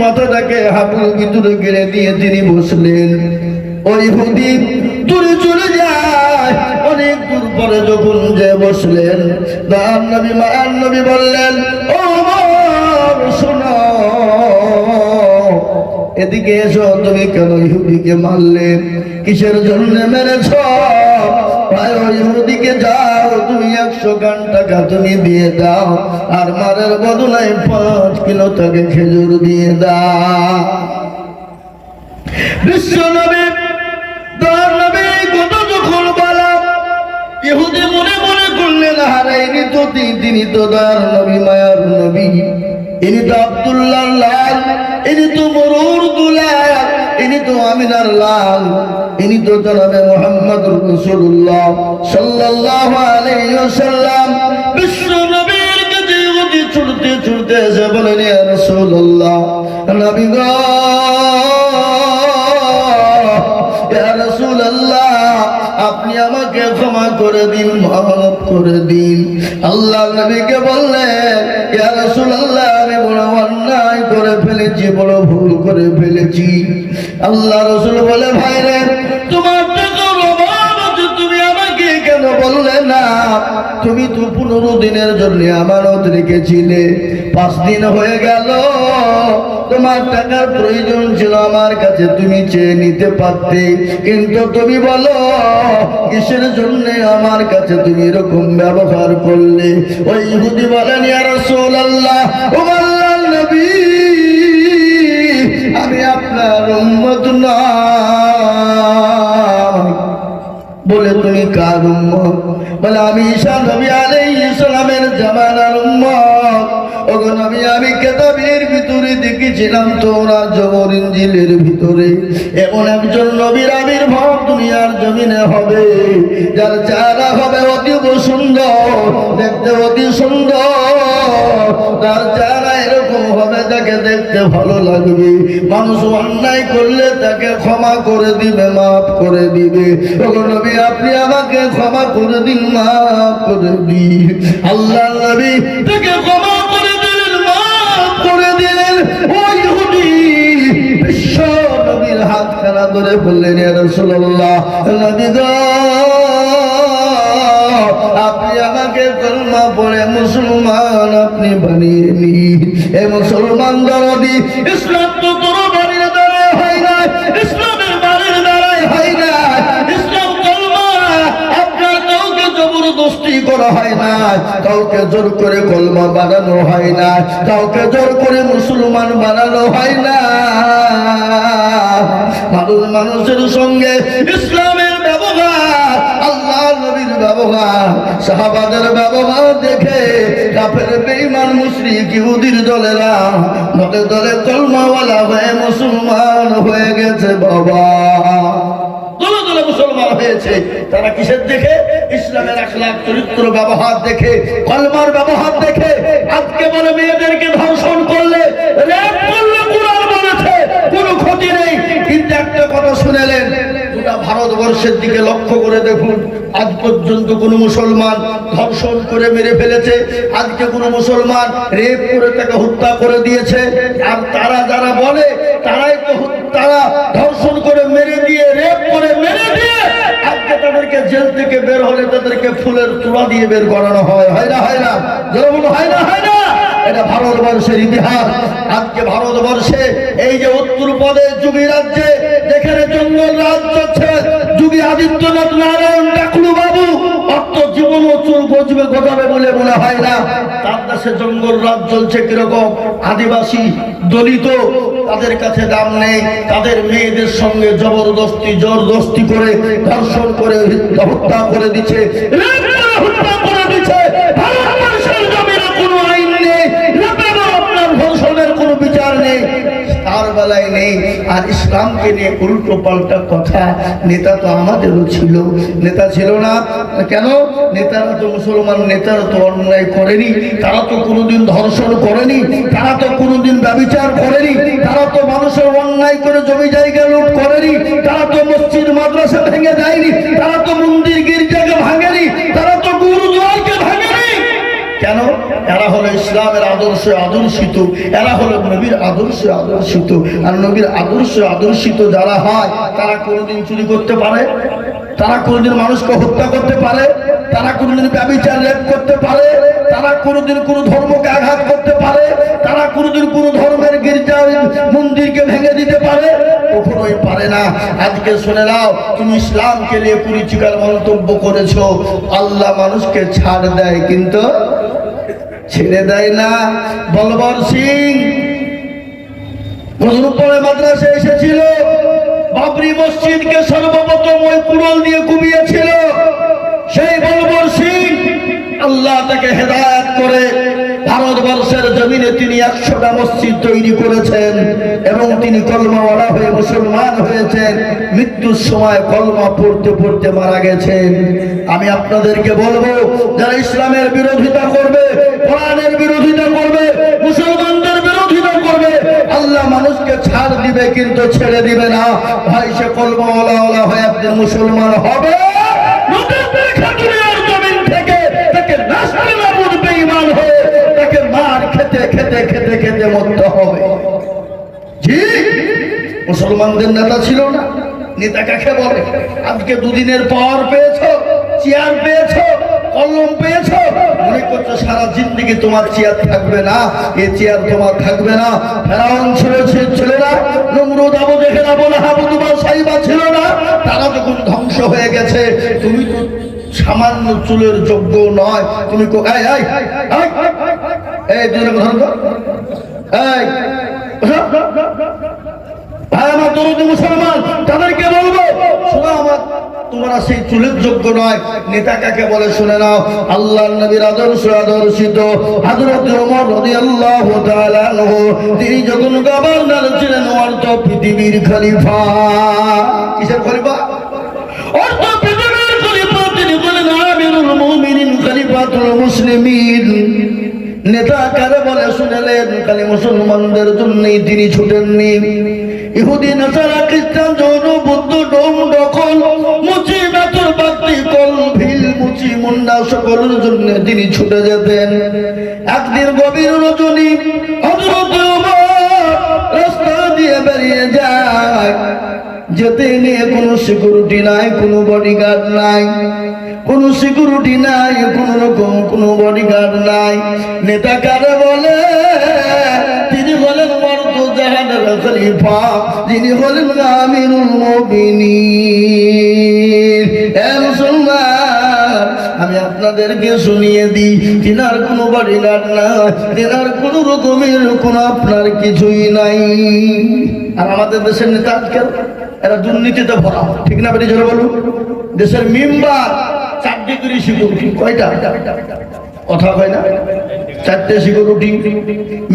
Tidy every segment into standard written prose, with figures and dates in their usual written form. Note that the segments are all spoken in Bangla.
মাথাটাকে হাঁটুর ভিতরে গেড়ে দিয়ে তিনি বসলেন। ওই ইহুদি দূরে চলে যায়। অনেক দূর পরে যখন যে বসলেন, মায়ার নবী বললেন, ও শোনো, এদিকে এসো। তুমি কেন ইহুদিকে মারলে? কিসের জন্য মেরেছ? ইহুদিকে যাও, তুমি 100 গান টাকা তুমি দিয়ে দাও, আর মারের বদলায় 5 কিলো তাকে খেজুর দিয়ে দাও। বিশ্ব নবী কত যখন বলা, ইহুদি মনে মনে করলেন, হারাইনি তো তিনি তো দয়ার নবী, মায়ার নবী, ইনি তো আব্দুল্লাহ লাল, ইনি তো মরুর দুলাল, ইনি তো আমিনার লাল, ইনি তো জনাবে মুহাম্মদুর রাসূলুল্লাহ সাল্লাল্লাহু আলাইহি ওয়াসাল্লাম। বিশ্ব নবীর কাছে ইহুদি ছুটতে ছুটতে এসে বলেন, ইয়া রাসূলুল্লাহ, নবী গো, ইয়া রাসূলুল্লাহ, আপনি আমাকে ক্ষমা করে দিন, মাফ করে দিন। আল্লাহ নবীকে বললেন, ইয়া রাসূলুল্লাহ, আমি বড় অন্যায় করে ফেলেছি, বড় ভুল করে ফেলেছি। আল্লাহ রাসূল বলে, ভাই রে, তোমার টাকার অভাব আছে, তুমি আমাকে কেন বললে না? তুমি তো 15 দিনের জন্য আমানত রেখেছিলে, 5 দিন হয়ে গেল, তোমার টাকার প্রয়োজন ছিল আমার কাছে, তুমি চেয়ে নিতে পারতে, কিন্তু তুমি বলো কিসের জন্য আমার কাছে তুমি এরকম ব্যবহার করলে? ওই ইহুদি বলেন, ইয়া রাসূলুল্লাহ, ও আল্লাহর নবী, আমি আপনার উম্মত না। বলে, তুমি কার উম্মত? বলে, আমি ঈসা নবী আলাইহিস সালামের জামানার উম্মত। ওগো নবী, আমি কিতাবের ভিতরে দেখেছিলাম, তওরাত, জবর, ইনজিলের ভিতরে এমন একজন নবীর আবির্ভাব দুনিয়ার জমিনে হবে, যার চেহারা হবে অতি সুন্দর, দেখতে অতি সুন্দর, তার চেহারা এরকম হবে যাকে দেখতে ভালো লাগবে, মানুষ অন্যায় করলে তাকে ক্ষমা করে দিবে, মাফ করে দিবে। ওগো নবী, আপনি আমাকে ক্ষমা করে দিন, মাফ করে দিন। আল্লাহ নবী তাকে ক্ষমা করে দিলেন, মাফ করে দিলেন। ওই ইহুদি বিশ্ব নবীর হাত খানা ধরে বললেন, ইয়া রাসূলুল্লাহ, নবী গো, আপনি আমাকে কলমা পড়ে মুসলমান আপনি বানিয়ে নিন। এ মুসলমান দরদি, ইসলাম তো কোনো বাড়ির দ্বারাই হয় না, ইসলামের বাড়ির দ্বারাই হয় না। ইসলাম কলমা, আপনার কাউকে জবরদস্তি করা হয় না, কাউকে জোর করে কলমা বানানো হয় না, কাউকে জোর করে মুসলমান বানানো হয় না। মানুষের সঙ্গে ইসলামের ব্যবহার, আল্লাহ নবীর ব্যবহার, সাহাবাদের ব্যবহার দেখে কাফের, বেঈমান, মুশরিক, ইহুদির দলেরা দলে দলে কলমাওয়ালা হয়ে মুসলমান হয়ে গেছে। বাবা, দলে দলে মুসলমান হয়েছে। তারা কিসের দেখে? ইসলামের আখলাক, চরিত্র, ব্যবহার দেখে, কলমার ব্যবহার দেখে। আজকে বলে মেয়েদেরকে ধর্ষণ করলে, রেপ করলে কুরআন বলেছে কোনো ক্ষতি নেই, কিন্তু একটা কথা শুনেলেন, গোটা ভারতবর্ষের দিকে লক্ষ্য করে দেখুন, আজ পর্যন্ত কোন মুসলমান ধর্ষণ করে মেরে ফেলেছে? আজকে কোন মুসলমান রেপ করে তাকে হত্যা করে দিয়েছে? আর তারা যারা বলে তারাই তো, তারা ধর্ষণ করে মেরে দিয়ে, রেপ করে মেরে দিয়ে, আজকে তাদেরকে জেল থেকে বের হলে তাদেরকে ফুলের তোড়া দিয়ে বের করানো হয়। হয় না? হয় না? যেমন হয় না? হয় না? এটা ভারতবর্ষের ইতিহাস। আজকে ভারতবর্ষে এই যে উত্তরপ্রদেশ যোগী রাজ্যে, যেখানে জঙ্গল রাজ চলছে, যোগী আদিত্যনাথ নারায়ণ ডাকলু বাবু অর্থ জীবন ও চুল গজবে গজাবে বলে মনে হয় না। তার দেশে জঙ্গল রাজ চলছে কিরকম? আদিবাসী, দলিত, তাদের কাছে দাম নেই, তাদের মেয়েদের সঙ্গে জবরদস্তি করে ধর্ষণ করে হত্যা করে দিচ্ছে, হত্যা করে দিচ্ছে। ভারতবর্ষের জমিনে কোনো আইন নেই, আপনার ধর্ষণের কোনো বিচার নেই, তার বেলায় নেই। আর ইসলামকে নিয়ে উল্টো পাল্টা কথা। নেতা তো আমাদেরও ছিল, নেতা ছিল না কেন? নেতারা তো মুসলমান, নেতারা তো অন্যায় করেনি, তারা তো কোনোদিন ধর্ষণ করেনি, তারা তো কোনোদিন ব্যভিচার করেনি, তারা তো মানুষের অন্যায় করে জমি জায়গা লুট করেনি, তারা তো মসজিদ মাদ্রাসা ভেঙে দেয়নি, তারা তো মন্দির গির্জাকে ভাঙেনি, তারা তো গুরুদুয়ারকে ভাঙেনি। কেন? এরা হলো ইসলামের আদর্শে আদর্শিত, এরা হলো নবীর আদর্শে আদর্শিত। আর নবীর আদর্শে আদর্শিত যারা হয় তারা কোনোদিন চুরি করতে পারে, তারা কোনোদিন মানুষকে হত্যা করতে পারে, তারা কোনোদিন ব্যভিচার রেপ করতে পারে, তারা কোনোদিন কোনো ধর্মকে আঘাত করতে পারে, তারা কোনোদিন কোনো ধর্মের গির্জা মন্দিরকে ভেঙে দিতে পারে? কখনোই পারে না। আজকে শুনে নাও, তুমি ইসলামকে নিয়ে কুরুচিকর মন্তব্য করেছো, আল্লাহ মানুষকে ছাড় দেয় কিন্তু ছেড়ে দেয় না। বলবর সিং পরে মাদ্রাসা এসেছিল, বাবরি মসজিদকে সর্বপ্রথম ওই কুড়াল দিয়ে কুপিয়েছিল। সেই বলবর সিং আল্লাহ তাকে হেদায়েত করে ভারতবর্ষের জমিনে তিনি 100টা মসজিদ তৈরি করেছেন এবং তিনি কলমাওয়ালা হয়ে মুসলমান হয়েছেন। মৃত্যুর সময় কলমা পড়তে পড়তে মারা গেছেন। আমি আপনাদেরকে বলবো, যারা ইসলামের বিরোধিতা করবে, কোরআনের বিরোধিতা করবে, মুসলমানদের বিরোধিতা করবে, আল্লাহ মানুষকে ছাড় দিবে কিন্তু ছেড়ে দিবে না। ভাই সে কলমাওয়ালা হয়ে একদিন মুসলমান হবে, মুসলমানদের নেতা ছিল না। নেতা কাকে বলে? আজকে দুদিনের পাওয়ার পেয়েছো, চেয়ার পেয়েছো, কলম পেয়েছো, মনে করছো সারা জিন্দেগি তোমার চেয়ার থাকবে না, এ চেয়ার তোমার থাকবে না। ফেরাউন ছিল না, নমরুদ, আবু জেহেল, আবু লাহাব, উতবা, সাইবা ছিল না? তারা যখন ধ্বংস হয়ে গেছে, তুমি তো সামান্য চুলের যোগ্য নয়। তুমি মুসলমান তাদেরকে বলবো, শোনো আমার, তোমরা সেই চুলের যোগ্য নয়। নেতা কাকে বলে শুনে নাও। আল্লাহর নবীর আদর্শ আদর্শিত হযরত ওমর রাদিয়াল্লাহু তাআলা আনহু, তিনি যখন গভর্নর ছিলেন, অর্থ পৃথিবীর খলিফা। কিসের খলিফা? অর্থ পৃথিবীর খলিফা। তিনি বলেন আমিরুল মুমিনিন, খলিফাতুল মুসলিমিন। নেতা কারে বলে শুনেলেন? খালি মুসলমানদের জন্যই তিনি ছুটেননি। ইহুদি, নাসারা, খ্রিস্টান, জৈন, বৌদ্ধ, ডোম, দখল, মুচি, বেতর, বাতি, কল, ভিল, মুচি, মুন্ডা সকলের জন্য তিনি ছুটে যেতেন। একদিন গভীর রজনী হযরত ওমর রাস্তা দিয়ে বেরিয়ে যায়। যেতে নিয়ে কোনো সিকিউরিটি নাই, কোনো বডিগার্ড নাই, কোনো সিকিউরিটি নাই, কোন রকম কোনো বডিগার্ড নাই। নেতা কারে বলে? তিনি বলেন মর্তজাহানের খলিফা, যিনি হলেন আমিরুল মুমিনিন। হে মুসলমান, আমি আপনাদেরকে শুনিয়ে দিই, তিনার কোনো বডিগার্ড নাই, তিনার কোনো রকমের কোনো আপনার কিছুই নাই। আর আমাদের দেশের নেতা আজকাল এরা দুর্নীতিতে ভরা, ঠিক না? বেরিয়ে চলে বলুন। দেশের মেম্বার 4 ডিগ্রি সিকিউরিটি, কয়টা কথা হয় না? 4টে সিকিউরিটি।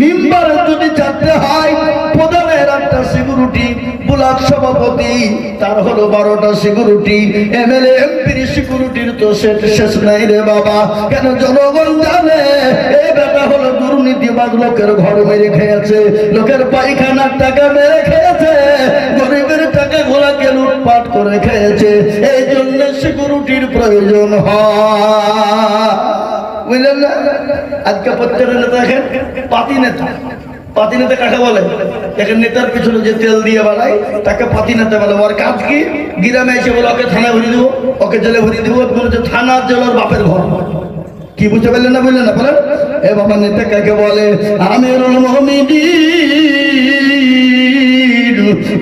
মেম্বার যদি 4টে হয়, প্রধানের 1টা সিকিউরিটি, ব্লক সভাপতি তার হলো 12টা সিকিউরিটি, এমএলএ এমপির সিকিউরিটির তো শেষ নাই রে বাবা। কেন? জনগণ জানে এই ব্যাটা হলো দুর্নীতিবাজ, লোকের ঘর মেরে খেয়েছে, লোকের পায়খানার টাকা মেরে খেয়েছে, গরিবের টাকা ঘোড়াকে লুটপাট করে খেয়েছে। এই জন্য সিকিউরিটির প্রয়োজন হয়, বুঝলেন না? আজকে প্রত্যেকের নেতা দেখেন পাতি নেতা। পাতি নেতা কাকে বলে? দেখেন নেতার পিছনে যে তেল দিয়ে বানায় তাকে পাতি নেতা বলে। ওর কাজ কি? গ্রামে এসে বলে ওকে থানায় ভরিয়ে দেবো, ওকে জেলে ভরিয়ে দেবো। থানার জেলার বাপের ঘর। কি বুঝতে পারলেন না? বললেন না? বলেন। এ বাবা, নেতা কাকে বলে? আমিরুল মুমিনিন,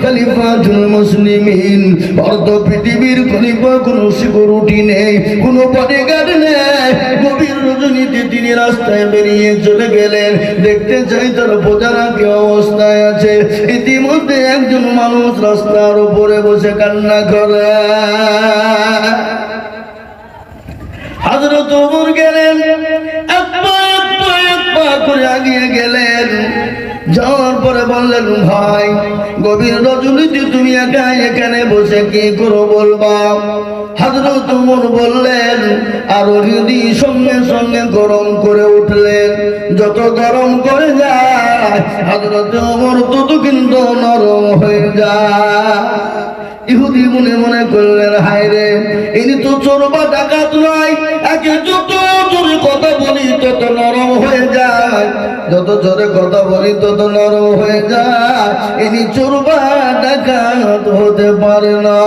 খলিফাতুল মুসলিমিন। অর্ধ পৃথিবীর খলিফা, কোনো সিকিউরিটি নেই, কোনো বডিগার্ড নেই। গভীর রজনীতে তিনি রাস্তায় বেরিয়ে চলে গেলেন, দেখতে চাই তার প্রজারা কি অবস্থায় আছে। ইতিমধ্যে একজন মানুষ রাস্তার উপরে বসে কান্না করে। হযরত ওমর গেলেন, এক পা করে আগিয়ে গেলেন। যাওয়ার পরে বললেন, ভাই গভীর রজনীতে তুমি একা এখানে বসে কি করো বলবা? হযরত ওমর বললেন, আর হৃদি সঙ্গে সঙ্গে গরম করে উঠলেন। যত গরম করে যায় হযরত ওমর তত কিন্তু নরম হয়ে যায়। ইহুদি মনে মনে করলেন, হায় রে, ইনি তো চোর বা ডাকাত নয়, একে যত জোরে কথা বলি তত নরম হয়ে যায়, যত জোরে কথা বলি তত নরম হয়ে যায়, ইনি চোর বা ডাকাত হতে পারে না।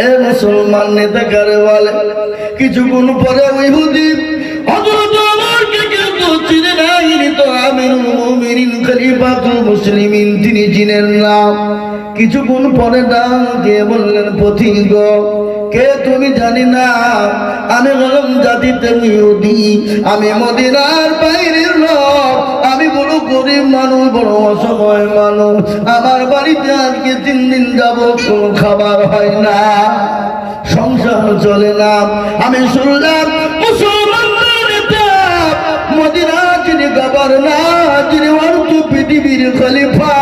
এ মুসলমান নেতা কারে বলে? কিছুক্ষণ পরে ইহুদি হযরত ওমরকে কিন্তু চিনে না, ইনি তো আমিরুল মুমিনিন খলিফাতুল মুসলিমিন, তিনি চিনেন না। কিছুক্ষণ পরে ডাক দিয়ে বললেন, পথিক কে তুমি? জানি না, আমি হলাম জাতিতে ইহুদি, আমি মদিনার বাইরের লোক, আমি বড় গরিব মানুষ, বড় অসহায় মানুষ, আমার বাড়িতে আজকে 3 দিন যাবত কোনো খাবার হয় না, সংসার চলে না। আমি শুনলাম মুসলমানদের নেতা মদিনা, যিনি গভর্নর, যিনি অর্থ পৃথিবীর খলিফা,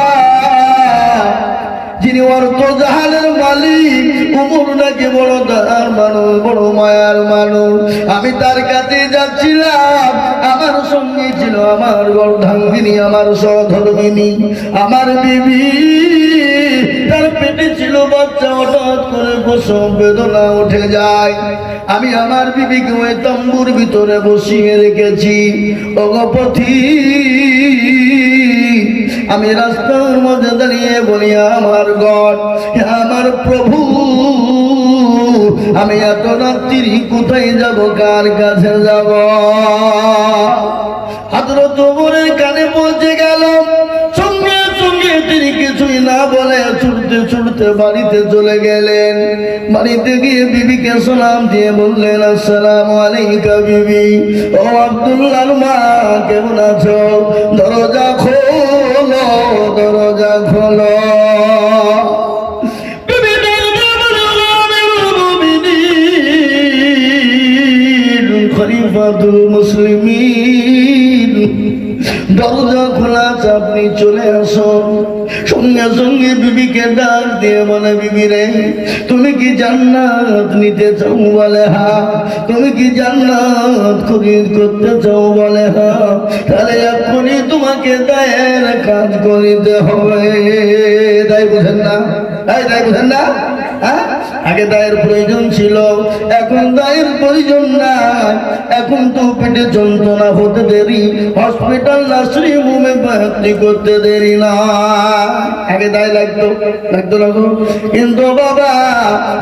যিনি অর্থ জাহানের মালিক, ওমর নাকি বড় দয়ার মানুষ, বড় মায়ার মানুষ। আমি তার কাছে যাচ্ছিলাম, আমার সঙ্গে ছিল আমার অর্ধাঙ্গিনী, আমার সহধর্মিনী, আমার বিবি, তার পেটে ছিল বাচ্চা। হঠাৎ করে প্রসব বেদনা উঠে যায়, আমি আমার বিবিকে ওই তম্বুর ভিতরে বসিয়ে রেখেছি। পথিক, আমি রাস্তার মধ্যে দাঁড়িয়ে বলি, আমার গড, আমার প্রভু, আমি এত রাত্রি কোথায় যাব, কার কাছে যাব? হযরত ওমরের কানে পৌঁছে গেল, সঙ্গে সঙ্গে তিনি কিছুই না বলে ছুটতে ছুটতে বাড়িতে চলে গেলেন। বাড়িতে গিয়ে বিবিকে সালাম দিয়ে বললেন, আসসালামু আলাইকা বিবি, ও আব্দুল্লাহর মা, কেমন আছো? দরজা খোলো, দরজা খোলো। খলিফাতুল মুসলিমিন, দরজা খোলা আছে, আপনি চলে আসুন। সঙ্গে সঙ্গে বিবিকে ডাক দিয়ে বলে, বিবি রে, তুমি কি জান্নাত নিতে চাও? বলে হ্যাঁ। তুমি কি জান্নাত খরিদ করতে চাও? বলে হ্যাঁ। তাহলে এখনই তোমাকে দায়ের কাজ করিতে হবে। দায় বুঝেন না? দায় বুঝেন না? আগে দায়ের প্রয়োজন ছিল, এখন দায়ের প্রয়োজন নাই। এখন তো পেটে যন্ত্রণা হতে দেরি, হসপিটাল নার্সিং হোমে ভর্তি করতে দেরি না। আগে দায় লাগতো না, কিন্তু বাবা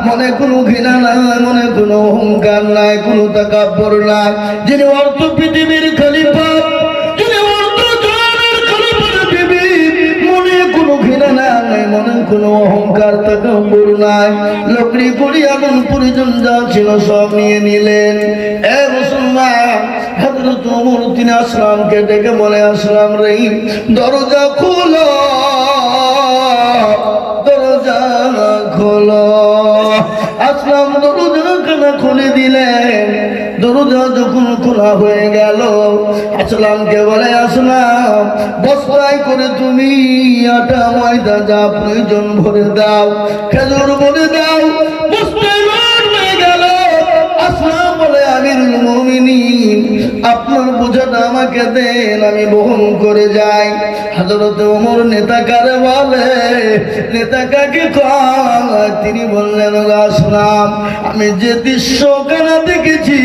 মনে কোনো ঘৃণা নাই, মনে কোনো অহংকার নাই, কোনো তাকাব্বর নাই। যিনি অর্থ পৃথিবীর খলিফা, যিনি অর্থ জাহানের খলিফার বিবি, মনে কোনো ঘৃণা নাই, মনে কোনো অহংকার তাকাব্বর নাই। লকড়ি করি আগুন পরিজন যা ছিল সব নিয়ে নিলেন। এ মুসলমান, হযরত ওমর তিনি আসলামকে ডেকে বলে, আসলাম রে, দরজা খোলো, দরজা খোলো। আসলাম দরজাখানা খুলে দিলেন। দরজা যখন খোলা হয়ে গেল, আসলামকে বলে, আসলাম বস্তায় করে তুমি আটা ময়দা যা প্রয়োজন ভরে দাও, খেজুর ভরে দাও। বস্তায় লোড হয়ে গেল। আসলাম বলে, আমিরুল মুমিনিন, আপনার বোঝাটা আমাকে দেন, আমি বহন করে যাই। হযরত ওমর নেতা কারে বলে? নেতা কাকে কয়? তিনি বললেন, আসলাম, আমি যে দৃশ্য কানা দেখেছি,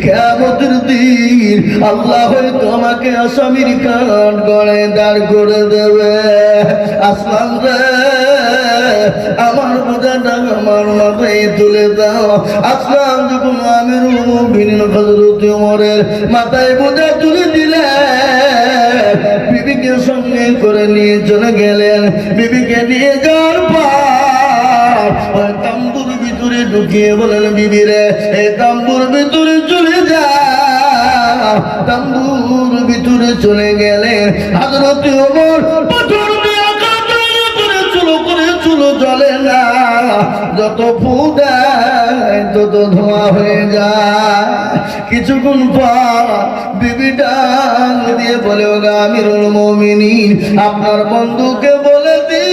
কিয়ামতের দিন আল্লাহ হয়তো আমাকে আসামির কাঠ গড়ে দাঁড় করে দেবে। আসলাম রে, আমার বোঝাটা আমার মাথায় তুলে দাও। আসলাম যখন আমিরুল মুমিনিন হযরত ওমরের মাথায় বোঝা তুলে দিলেন, বিবিকে সঙ্গে করে নিয়ে চলে গেলেন। বিবিকে নিয়ে যাওয়ার পর তাম্বুর ভিতরে ঢুকিয়ে বলেন, বিবি রে, এই তাম্বুর ভিতরে চলে যা। তাম্বুর ভিতরে চলে গেলেন। হযরত ওমর পাথর দিয়ে আঘাত করে চুলো জ্বলে না, যত ফু দেয় তত ধোঁয়া হয়ে যায়। কিছুক্ষণ পর বিবি ডাক দিয়ে বলে, ও আমিরুল মুমিনিন, আপনার বন্ধুকে বলে দিন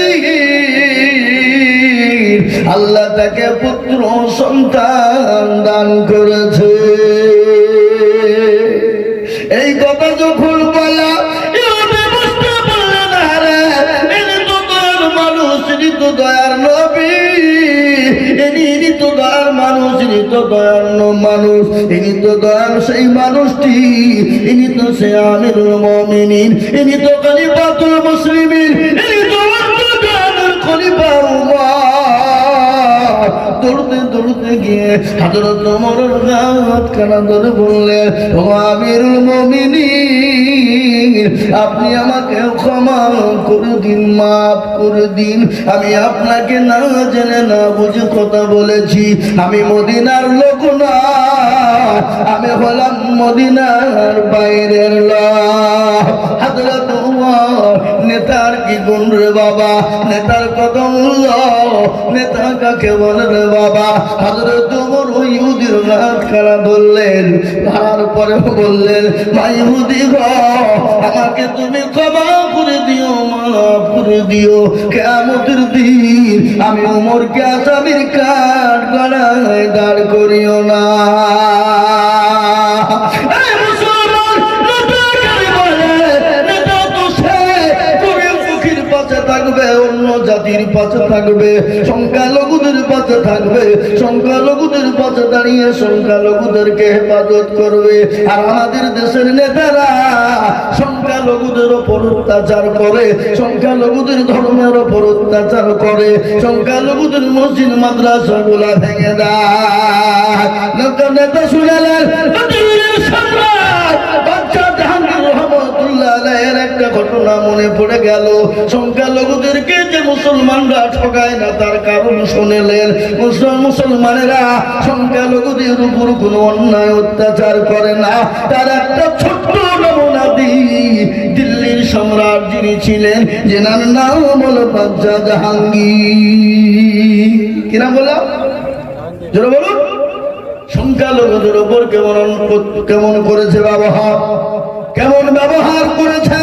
আল্লাহ তাকে পুত্র সন্তান দান করেছে। এই কথা যখন বলা, বুঝতে পারলেন, আরে তো দয়ান্ন মানুষ, ইনি তো দয়ালু সেই মানুষটি, ইনি তো সে আমিরুল মুমিনিন, ইনি তো খলিফাতুল মুসলিমিন, ইনি তো খলিফা উমর। দৌড়তে দৌড়তে গিয়ে হযরত ওমরের হাত কানা ধরে বললেন, ও আমিরুল মুমিনিন, আপনি আমাকে ক্ষমা করে দিন, মাফ করে দিন। আমি আপনাকে না জেনে না বুঝে কথা বলেছি। আমি মদিনার লোক না, আমি হলাম মদিনার বাইরের লোক। হযরত ওমর, নেতার কি গুণ রে বাবা, নেতার কত মূল্য, নেতা কাকে বলে রে বাবা। হযরত ওমর ওই ইহুদির হাত খাড়া ধরলেন, ধরার পরে বললেন, মা ইহুদি গো, আমাকে তুমি ক্ষমা করে দিও, মাফ করে দিও। কিয়ামতের দিন আমি ওমরকে আসামির কাঠ গড়ায় দাঁড় করিও না। অন্য জাতির পাশে থাকবে, সংখ্যালঘুদের পাশে থাকবে, সংখ্যালঘুদের পাশে দাঁড়িয়ে সংখ্যালঘুদেরকে হেফাজত করবে। আর আমাদের দেশের নেতারা সংখ্যালঘুদের ওপর অত্যাচার করে, সংখ্যালঘুদের ধর্মের ওপর অত্যাচার করে, সংখ্যালঘুদের মসজিদ মাদ্রাসা গুলা ভেঙে দেয়। নেতা শুনেলেন একটা ঘটনা মনে পড়ে গেল। সংখ্যালঘুদেরকে যে মুসলমানরা ঠকায় না তার কারণ শুনেলেন। মুসলমানেরা সংখ্যালঘুদের উপর কোনো অন্যায় অত্যাচার করে না, তার একটা ছোট্ট নমুনা দিল্লির সম্রাট যিনি ছিলেন, যেনার নাম হলো বাদশাহ জাহাঙ্গীর। কি নাম বললাম? জোরে বলুন। সংখ্যালঘুদের উপর কেমন করেছে ব্যবহার, কেমন ব্যবহার করেছে।